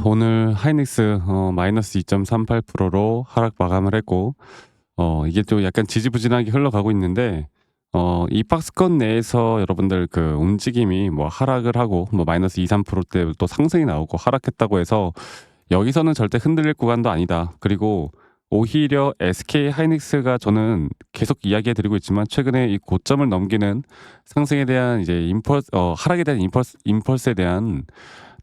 오늘 하이닉스 마이너스 2.38%로 하락 마감을 했고, 이게 좀 약간 지지부진하게 흘러가고 있는데, 이 박스권 내에서 여러분들 그 움직임이 뭐 하락을 하고 뭐 마이너스 2, 3%대 또 상승이 나오고 하락했다고 해서 여기서는 절대 흔들릴 구간도 아니다. 그리고 오히려 SK 하이닉스가 저는 계속 이야기해 드리고 있지만 최근에 이 고점을 넘기는 상승에 대한 이제 하락에 대한 임펄스에 대한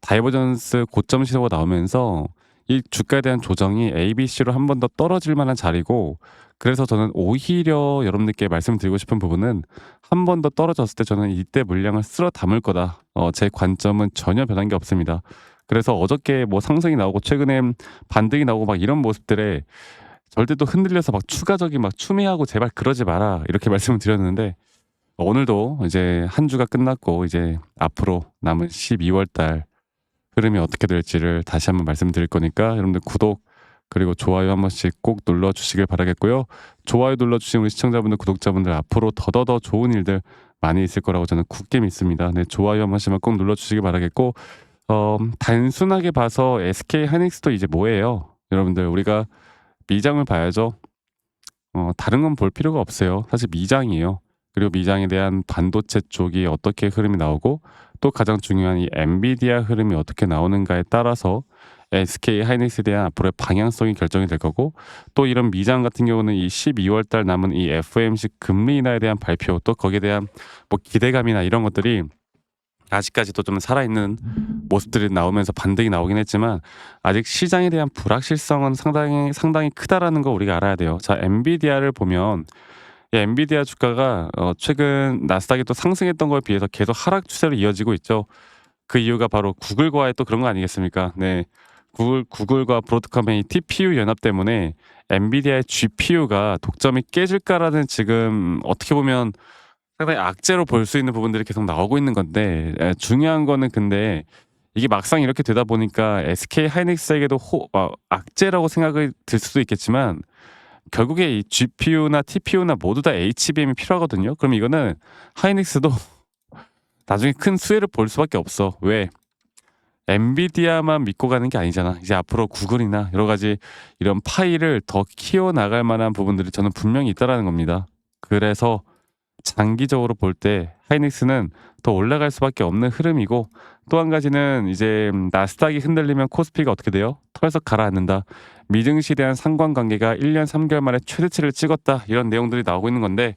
다이버전스 고점 시도가 나오면서 이 주가에 대한 조정이 ABC로 한 번 더 떨어질 만한 자리고, 그래서 저는 오히려 여러분들께 말씀드리고 싶은 부분은 한 번 더 떨어졌을 때 저는 이때 물량을 쓸어 담을 거다. 제 관점은 전혀 변한 게 없습니다. 그래서 어저께 뭐 상승이 나오고 최근에 반등이 나오고 막 이런 모습들에 절대 또 흔들려서 막 추가적인 막 추매하고 제발 그러지 마라 이렇게 말씀을 드렸는데, 오늘도 이제 한 주가 끝났고 이제 앞으로 남은 12월 달 흐름이 어떻게 될지를 다시 한번 말씀드릴 거니까 여러분들 구독 그리고 좋아요 한 번씩 꼭 눌러주시길 바라겠고요. 좋아요 눌러주신 우리 시청자분들 구독자분들 앞으로 더더더 좋은 일들 많이 있을 거라고 저는 굳게 믿습니다. 네, 좋아요 한 번씩만 꼭 눌러주시기 바라겠고, 단순하게 봐서 SK 하이닉스도 이제 뭐예요? 여러분들 우리가 미장을 봐야죠. 다른 건 볼 필요가 없어요. 사실 미장이에요. 그리고 미장에 대한 반도체 쪽이 어떻게 흐름이 나오고 또 가장 중요한 이 엔비디아 흐름이 어떻게 나오는가에 따라서 SK 하이닉스에 대한 앞으로의 방향성이 결정이 될 거고, 또 이런 미장 같은 경우는 이 12월 달 남은 이 FOMC 금리 인하에 대한 발표 또 거기에 대한 뭐 기대감이나 이런 것들이 아직까지도 좀 살아있는 모습들이 나오면서 반등이 나오긴 했지만 아직 시장에 대한 불확실성은 상당히 크다라는 거 우리가 알아야 돼요. 자, 엔비디아를 보면 이 엔비디아 주가가 최근 나스닥이 또 상승했던 거에 비해서 계속 하락 추세로 이어지고 있죠. 그 이유가 바로 구글과의 또 그런 거 아니겠습니까? 네. 구글과 브로드컴의 TPU 연합 때문에 엔비디아의 GPU가 독점이 깨질까라는 지금 어떻게 보면 상당히 악재로 볼 수 있는 부분들이 계속 나오고 있는 건데, 중요한 거는 근데 이게 막상 이렇게 되다 보니까 SK 하이닉스에게도 악재라고 생각이 들 수도 있겠지만 결국에 이 GPU나 TPU나 모두 다 HBM이 필요하거든요. 그럼 이거는 하이닉스도 나중에 큰 수혜를 볼 수밖에 없어. 왜? 엔비디아만 믿고 가는 게 아니잖아. 이제 앞으로 구글이나 여러 가지 이런 파일을 더 키워 나갈 만한 부분들이 저는 분명히 있다라는 겁니다. 그래서 장기적으로 볼 때 하이닉스는 더 올라갈 수밖에 없는 흐름이고, 또 한 가지는 이제 나스닥이 흔들리면 코스피가 어떻게 돼요? 털썩 가라앉는다. 미증시에 대한 상관관계가 1년 3개월 만에 최대치를 찍었다. 이런 내용들이 나오고 있는 건데,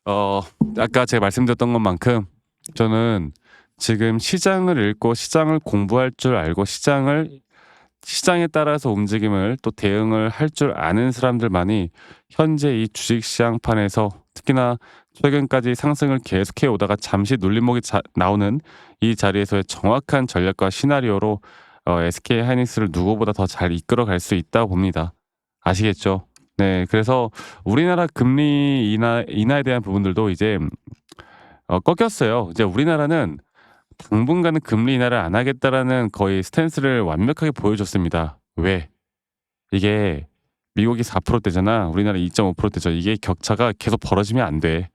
어 아까 제가 말씀드렸던 것만큼 저는 지금 시장을 읽고 시장을 공부할 줄 알고 시장에 따라서 움직임을 또 대응을 할 줄 아는 사람들만이 현재 이 주식시장판에서 특히나 최근까지 상승을 계속해 오다가 잠시 눌림목이 나오는 이 자리에서의 정확한 전략과 시나리오로 SK 하이닉스를 누구보다 더 잘 이끌어갈 수 있다고 봅니다. 아시겠죠? 네, 그래서 우리나라 금리 인하에 대한 부분들도 이제 꺾였어요. 이제 우리나라는 당분간은 금리 인하를 안 하겠다라는 거의 스탠스를 완벽하게 보여줬습니다. 왜? 이게 미국이 4%대잖아. 우리나라 2.5%대죠. 이게 격차가 계속 벌어지면 안 돼.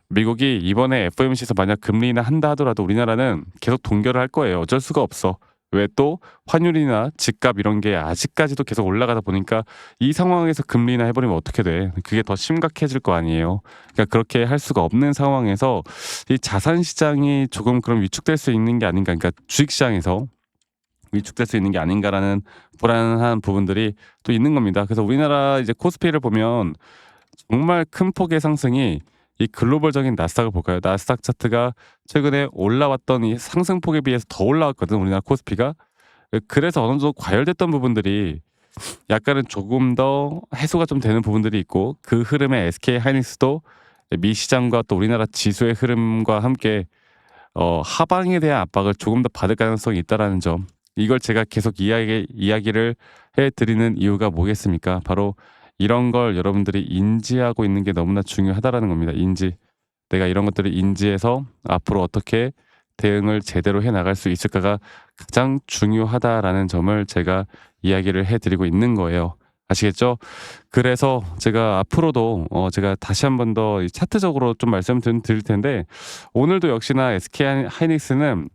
미국이 이번에 FOMC에서 만약 금리 인하 한다 하더라도 우리나라는 계속 동결을 할 거예요. 어쩔 수가 없어. 왜? 또 환율이나 집값 이런 게 아직까지도 계속 올라가다 보니까 이 상황에서 금리 인하 해버리면 어떻게 돼? 그게 더 심각해질 거 아니에요. 그러니까 그렇게 할 수가 없는 상황에서 이 자산 시장이 조금 그럼 위축될 수 있는 게 아닌가. 그러니까 주식 시장에서 위축될 수 있는 게 아닌가라는 불안한 부분들이 또 있는 겁니다. 그래서 우리나라 이제 코스피를 보면 정말 큰 폭의 상승이 이 글로벌적인 나스닥을 볼까요? 나스닥 차트가 최근에 올라왔던 이 상승폭에 비해서 더 올라왔거든, 우리나라 코스피가. 그래서 어느 정도 과열됐던 부분들이 약간은 조금 더 해소가 좀 되는 부분들이 있고, 그 흐름에 SK 하이닉스도 미 시장과 또 우리나라 지수의 흐름과 함께 하방에 대한 압박을 조금 더 받을 가능성이 있다라는 점. 이걸 제가 계속 이야기를 해 드리는 이유가 뭐겠습니까? 바로 이런 걸 여러분들이 인지하고 있는 게 너무나 중요하다라는 겁니다. 인지. 내가 이런 것들을 인지해서 앞으로 어떻게 대응을 제대로 해 나갈 수 있을까가 가장 중요하다라는 점을 제가 이야기를 해 드리고 있는 거예요. 아시겠죠? 그래서 제가 앞으로도 제가 다시 한 번 더 차트적으로 좀 말씀을 드릴 텐데, 오늘도 역시나 SK 하이닉스는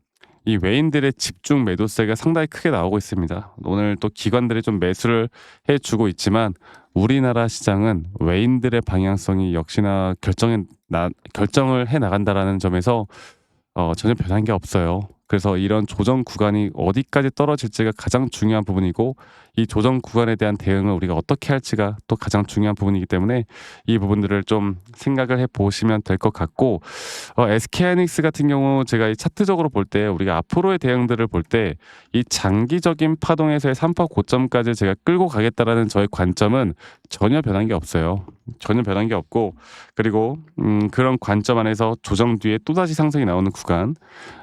이 외인들의 집중 매도세가 상당히 크게 나오고 있습니다. 오늘 또 기관들이 좀 매수를 해 주고 있지만 우리나라 시장은 외인들의 방향성이 역시나 결정을 해 나간다라는 점에서 전혀 변한 게 없어요. 그래서 이런 조정 구간이 어디까지 떨어질지가 가장 중요한 부분이고, 이 조정 구간에 대한 대응을 우리가 어떻게 할지가 또 가장 중요한 부분이기 때문에 이 부분들을 좀 생각을 해 보시면 될 것 같고, SK하이닉스 같은 경우 제가 이 차트적으로 볼 때 우리가 앞으로의 대응들을 볼 때 이 장기적인 파동에서의 3파 고점까지 제가 끌고 가겠다라는 저의 관점은 전혀 변한 게 없어요. 전혀 변한 게 없고, 그리고 그런 관점 안에서 조정 뒤에 또다시 상승이 나오는 구간,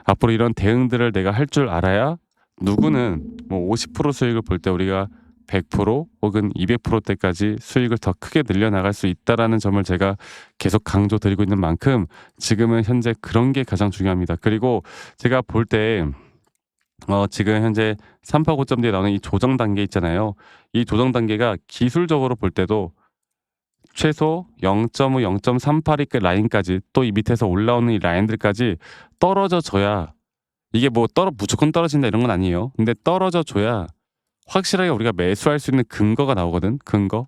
앞으로 이런 대응들을 내가 할 줄 알아야 누구는 뭐 50% 수익을 볼 때 우리가 100% 혹은 200%대까지 수익을 더 크게 늘려나갈 수 있다라는 점을 제가 계속 강조드리고 있는 만큼 지금은 현재 그런 게 가장 중요합니다. 그리고 제가 볼 때 지금 현재 3파 고점 뒤에 나오는 이 조정 단계 있잖아요. 이 조정 단계가 기술적으로 볼 때도 최소 0.5, 0.38이 그 라인까지, 또 이 밑에서 올라오는 이 라인들까지 떨어져 줘야, 이게 뭐 무조건 떨어진다 이런 건 아니에요. 근데 떨어져 줘야 확실하게 우리가 매수할 수 있는 근거가 나오거든. 근거.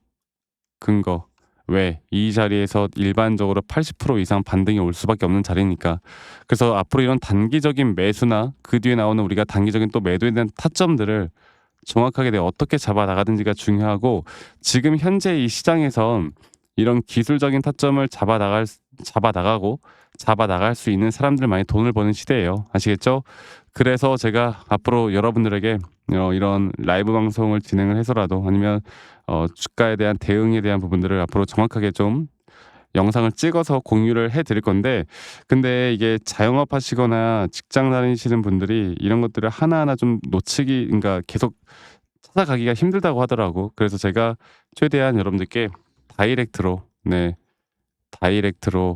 왜? 이 자리에서 일반적으로 80% 이상 반등이 올 수밖에 없는 자리니까. 그래서 앞으로 이런 단기적인 매수나 그 뒤에 나오는 우리가 단기적인 또 매도에 대한 타점들을 정확하게 내가 어떻게 잡아 나가든지가 중요하고, 지금 현재 이 시장에선 이런 기술적인 타점을 잡아 나갈 수 있는 사람들만이 돈을 버는 시대예요. 아시겠죠? 그래서 제가 앞으로 여러분들에게 이런 라이브 방송을 진행을 해서라도, 아니면 주가에 대한 대응에 대한 부분들을 앞으로 정확하게 좀 영상을 찍어서 공유를 해 드릴 건데, 근데 이게 자영업 하시거나 직장 다니시는 분들이 이런 것들을 하나하나 좀 놓치기, 그러니까 계속 찾아가기가 힘들다고 하더라고. 그래서 제가 최대한 여러분들께 다이렉트로, 네, 다이렉트로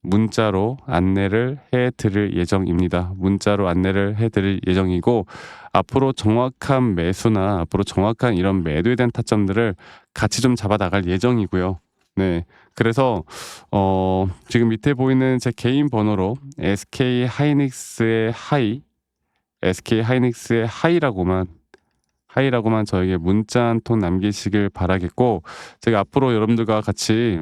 문자로 안내를 해 드릴 예정입니다. 문자로 안내를 해 드릴 예정이고, 앞으로 정확한 매수나 앞으로 정확한 이런 매도에 대한 타점들을 같이 좀 잡아 나갈 예정이고요. 네. 그래서 지금 밑에 보이는 제 개인 번호로 SK하이닉스의 하이라고만 저에게 문자 한 통 남기시길 바라겠고, 제가 앞으로 여러분들과 같이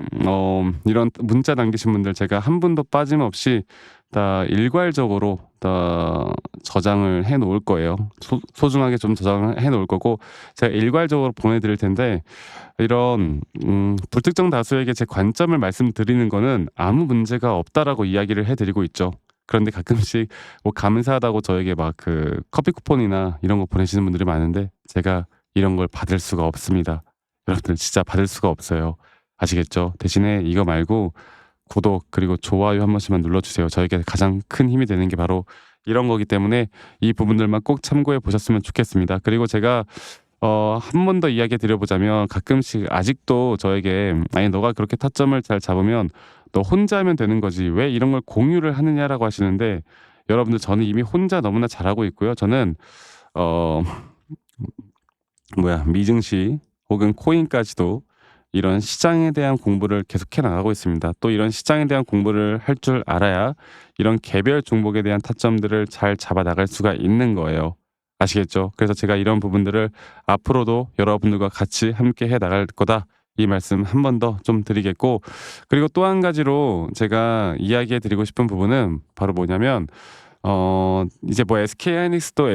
이런 문자 남기신 분들 제가 한 분도 빠짐없이 다 일괄적으로 다 저장을 해 놓을 거예요. 소중하게 좀 저장을 해 놓을 거고, 제가 일괄적으로 보내드릴 텐데, 이런 불특정 다수에게 제 관점을 말씀드리는 거는 아무 문제가 없다라고 이야기를 해 드리고 있죠. 그런데 가끔씩 뭐 감사하다고 저에게 막 그 커피 쿠폰이나 이런 거 보내시는 분들이 많은데, 제가 이런 걸 받을 수가 없습니다. 여러분들 진짜 받을 수가 없어요. 아시겠죠? 대신에 이거 말고 구독 그리고 좋아요 한 번씩만 눌러주세요. 저에게 가장 큰 힘이 되는 게 바로 이런 거기 때문에 이 부분들만 꼭 참고해 보셨으면 좋겠습니다. 그리고 제가 한 번 더 이야기 드려보자면, 가끔씩 아직도 저에게 "아니 너가 그렇게 타점을 잘 잡으면 너 혼자 하면 되는 거지. 왜 이런 걸 공유를 하느냐."라고 하시는데, 여러분들 저는 이미 혼자 너무나 잘하고 있고요. 저는 어 미증시 혹은 코인까지도 이런 시장에 대한 공부를 계속해 나가고 있습니다. 또 이런 시장에 대한 공부를 할 줄 알아야 이런 개별 종목에 대한 타점들을 잘 잡아 나갈 수가 있는 거예요. 아시겠죠? 그래서 제가 이런 부분들을 앞으로도 여러분들과 같이 함께 해 나갈 거다, 이 말씀 한 번 더 좀 드리겠고, 그리고 또 한 가지로 제가 이야기해 드리고 싶은 부분은 바로 뭐냐면, 이제 뭐 SK하이닉스도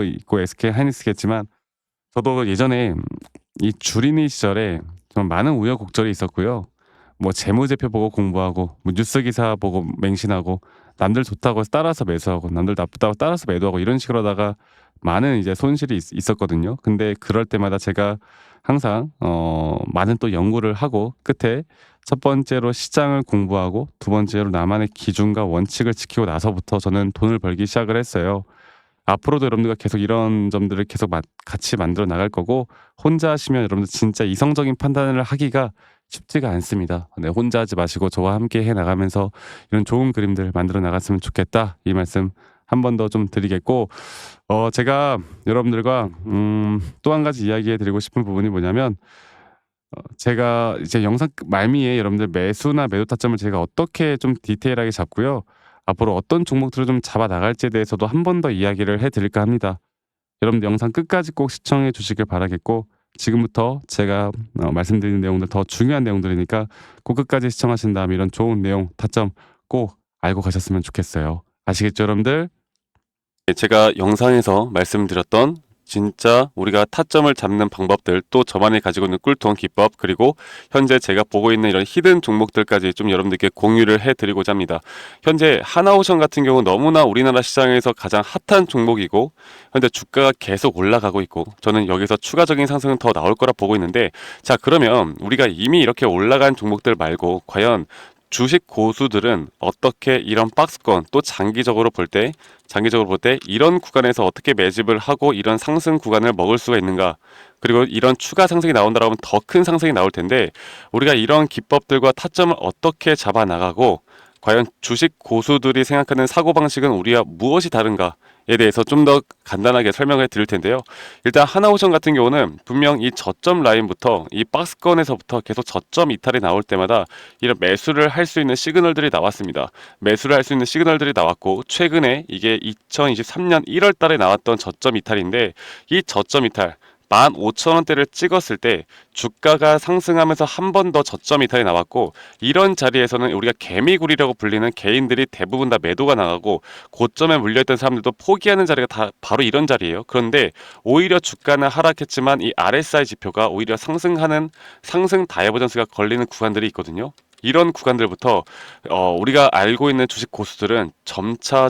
있고 SK하이닉스겠지만, 저도 예전에 이 주린이 시절에 좀 많은 우여곡절이 있었고요. 뭐 재무제표 보고 공부하고, 뭐 뉴스 기사 보고 맹신하고, 남들 좋다고 해서 따라서 매수하고, 남들 나쁘다고 따라서 매도하고, 이런 식으로 하다가 많은 이제 손실이 있었거든요. 근데 그럴 때마다 제가 항상 많은 또 연구를 하고, 끝에 첫 번째로 시장을 공부하고, 두 번째로 나만의 기준과 원칙을 지키고 나서부터 저는 돈을 벌기 시작을 했어요. 앞으로도 여러분들과 계속 이런 점들을 계속 같이 만들어 나갈 거고, 혼자 하시면 여러분들 진짜 이성적인 판단을 하기가 쉽지가 않습니다. 네, 혼자 하지 마시고 저와 함께 해 나가면서 이런 좋은 그림들 만들어 나갔으면 좋겠다, 이 말씀 한 번 더 좀 드리겠고, 제가 여러분들과 또 한 가지 이야기해 드리고 싶은 부분이 뭐냐면, 제가 이제 영상 말미에 여러분들 매수나 매도 타점을 제가 어떻게 좀 디테일하게 잡고요. 앞으로 어떤 종목들을 좀 잡아 나갈지에 대해서도 한 번 더 이야기를 해 드릴까 합니다. 여러분들 영상 끝까지 꼭 시청해 주시길 바라겠고, 지금부터 제가 말씀드리는 내용들 더 중요한 내용들이니까 꼭 끝까지 시청하신 다음에 이런 좋은 내용 타점 꼭 알고 가셨으면 좋겠어요. 아시겠죠, 여러분들? 제가 영상에서 말씀드렸던 진짜 우리가 타점을 잡는 방법들, 또 저만이 가지고 있는 꿀통 기법, 그리고 현재 제가 보고 있는 이런 히든 종목들까지 좀 여러분들께 공유를 해드리고자 합니다. 현재 하나오션 같은 경우 너무나 우리나라 시장에서 가장 핫한 종목이고, 현재 주가가 계속 올라가고 있고, 저는 여기서 추가적인 상승은 더 나올 거라 보고 있는데, 자, 그러면 우리가 이미 이렇게 올라간 종목들 말고 과연 주식 고수들은 어떻게 이런 박스권, 또 장기적으로 볼 때 이런 구간에서 어떻게 매집을 하고 이런 상승 구간을 먹을 수가 있는가, 그리고 이런 추가 상승이 나온다고 하면 더 큰 상승이 나올 텐데, 우리가 이런 기법들과 타점을 어떻게 잡아 나가고 과연 주식 고수들이 생각하는 사고방식은 우리와 무엇이 다른가에 대해서 좀 더 간단하게 설명을 드릴 텐데요. 일단 하나오션 같은 경우는 분명 이 저점 라인부터 이 박스권에서부터 계속 저점 이탈이 나올 때마다 이런 매수를 할 수 있는 시그널들이 나왔습니다. 매수를 할 수 있는 시그널들이 나왔고, 최근에 이게 2023년 1월 달에 나왔던 저점 이탈인데, 이 저점 이탈 15,000원대를 찍었을 때 주가가 상승하면서 한 번 더 저점 이탈이 나왔고, 이런 자리에서는 우리가 개미굴이라고 불리는 개인들이 대부분 다 매도가 나가고, 고점에 물려있던 사람들도 포기하는 자리가 다 바로 이런 자리예요. 그런데 오히려 주가는 하락했지만 이 RSI 지표가 오히려 상승하는 상승 다이버전스가 걸리는 구간들이 있거든요. 이런 구간들부터 우리가 알고 있는 주식 고수들은 점차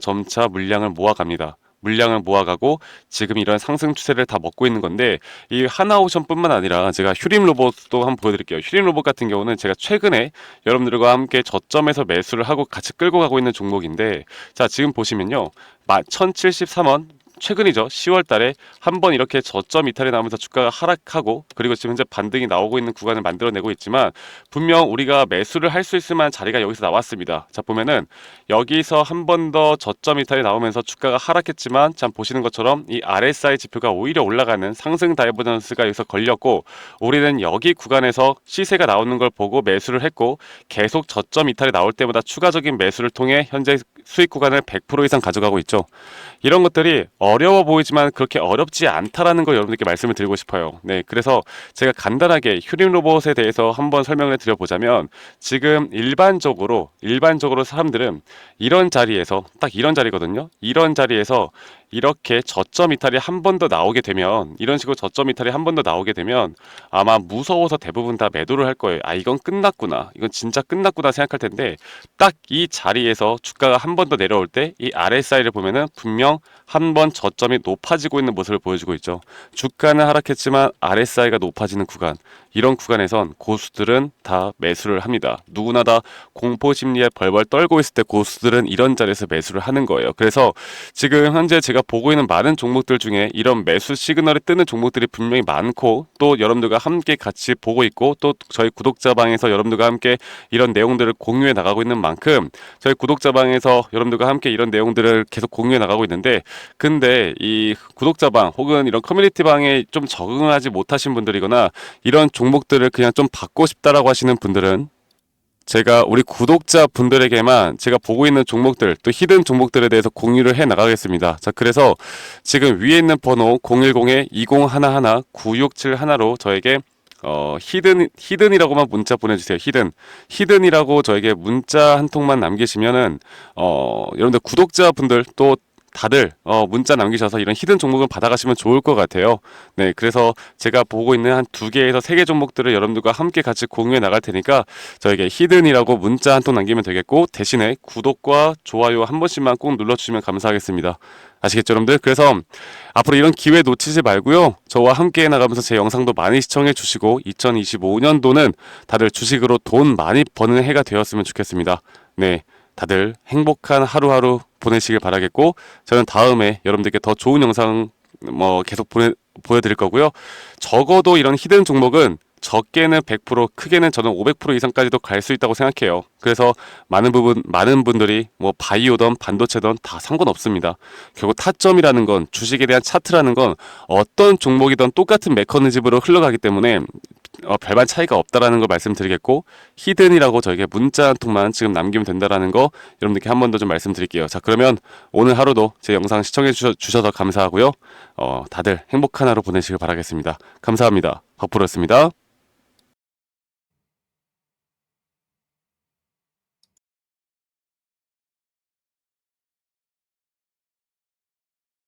물량을 모아갑니다. 물량을 모아가고 지금 이런 상승 추세를 다 먹고 있는 건데, 이 하나오션뿐만 아니라 제가 휴림 로봇도 한번 보여드릴게요. 휴림 로봇 같은 경우는 제가 최근에 여러분들과 함께 저점에서 매수를 하고 같이 끌고 가고 있는 종목인데, 자, 지금 보시면요, 1073원 최근이죠. 10월 달에 한번 이렇게 저점 이탈이 나오면서 주가가 하락하고, 그리고 지금 현재 반등이 나오고 있는 구간을 만들어내고 있지만, 분명 우리가 매수를 할 수 있을 만한 자리가 여기서 나왔습니다. 자, 보면은 여기서 한 번 더 저점 이탈이 나오면서 주가가 하락했지만, 참 보시는 것처럼 이 RSI 지표가 오히려 올라가는 상승 다이버전스가 여기서 걸렸고, 우리는 여기 구간에서 시세가 나오는 걸 보고 매수를 했고, 계속 저점 이탈이 나올 때마다 추가적인 매수를 통해 현재 수익 구간을 100% 이상 가져가고 있죠. 이런 것들이 어려워 보이지만 그렇게 어렵지 않다라는 걸 여러분들께 말씀을 드리고 싶어요. 네, 그래서 제가 간단하게 휴림 로봇에 대해서 한번 설명을 드려보자면, 지금 일반적으로 사람들은 이런 자리에서, 딱 이런 자리거든요. 이런 자리에서 이렇게 저점 이탈이 한 번 더 나오게 되면, 이런 식으로 저점 이탈이 한 번 더 나오게 되면 아마 무서워서 대부분 다 매도를 할 거예요. 아, 이건 끝났구나, 이건 진짜 끝났구나 생각할 텐데, 딱 이 자리에서 주가가 한 번 더 내려올 때 이 RSI를 보면은 분명 한 번 저점이 높아지고 있는 모습을 보여주고 있죠. 주가는 하락했지만 RSI가 높아지는 구간, 이런 구간에선 고수들은 다 매수를 합니다. 누구나 다 공포 심리에 벌벌 떨고 있을 때 고수들은 이런 자리에서 매수를 하는 거예요. 그래서 지금 현재 제가 보고 있는 많은 종목들 중에 이런 매수 시그널이 뜨는 종목들이 분명히 많고, 또 여러분들과 함께 같이 보고 있고, 또 저희 구독자방에서 여러분들과 함께 이런 내용들을 공유해 나가고 있는 만큼, 저희 구독자방에서 여러분들과 함께 이런 내용들을 계속 공유해 나가고 있는데, 근데 이 구독자방 혹은 이런 커뮤니티방에 좀 적응하지 못하신 분들이거나 이런 종목들을 그냥 좀 받고 싶다라고 하시는 분들은, 제가 우리 구독자 분들에게만 제가 보고 있는 종목들, 또 히든 종목들에 대해서 공유를 해 나가겠습니다. 자, 그래서 지금 위에 있는 번호 010-2011-9671로 저에게 히든이라고만 문자 보내주세요. 히든이라고 저에게 문자 한 통만 남기시면은 여러분들 구독자분들 또 다들 문자 남기셔서 이런 히든 종목을 받아가시면 좋을 것 같아요. 네, 그래서 제가 보고 있는 한 2개에서 3개 종목들을 여러분들과 함께 같이 공유해 나갈 테니까 저에게 히든이라고 문자 한 통 남기면 되겠고, 대신에 구독과 좋아요 한 번씩만 꼭 눌러주시면 감사하겠습니다. 아시겠죠, 여러분들? 그래서 앞으로 이런 기회 놓치지 말고요, 저와 함께 나가면서 제 영상도 많이 시청해 주시고, 2025년도는 다들 주식으로 돈 많이 버는 해가 되었으면 좋겠습니다. 네, 다들 행복한 하루하루 보내시길 바라겠고, 저는 다음에 여러분들께 더 좋은 영상 계속 보여드릴 거고요. 적어도 이런 히든 종목은 적게는 100%, 크게는 저는 500% 이상까지도 갈 수 있다고 생각해요. 그래서 많은 분들이 바이오든 반도체든 다 상관없습니다. 결국 타점이라는 건, 주식에 대한 차트라는 건 어떤 종목이든 똑같은 메커니즘으로 흘러가기 때문에 별반 차이가 없다라는 걸 말씀드리겠고, 히든이라고 저에게 문자 한 통만 지금 남기면 된다라는 거 여러분들께 한 번 더 좀 말씀드릴게요. 자, 그러면 오늘 하루도 제 영상 시청해 주셔서 감사하고요. 다들 행복한 하루 보내시길 바라겠습니다. 감사합니다. 박프로였습니다.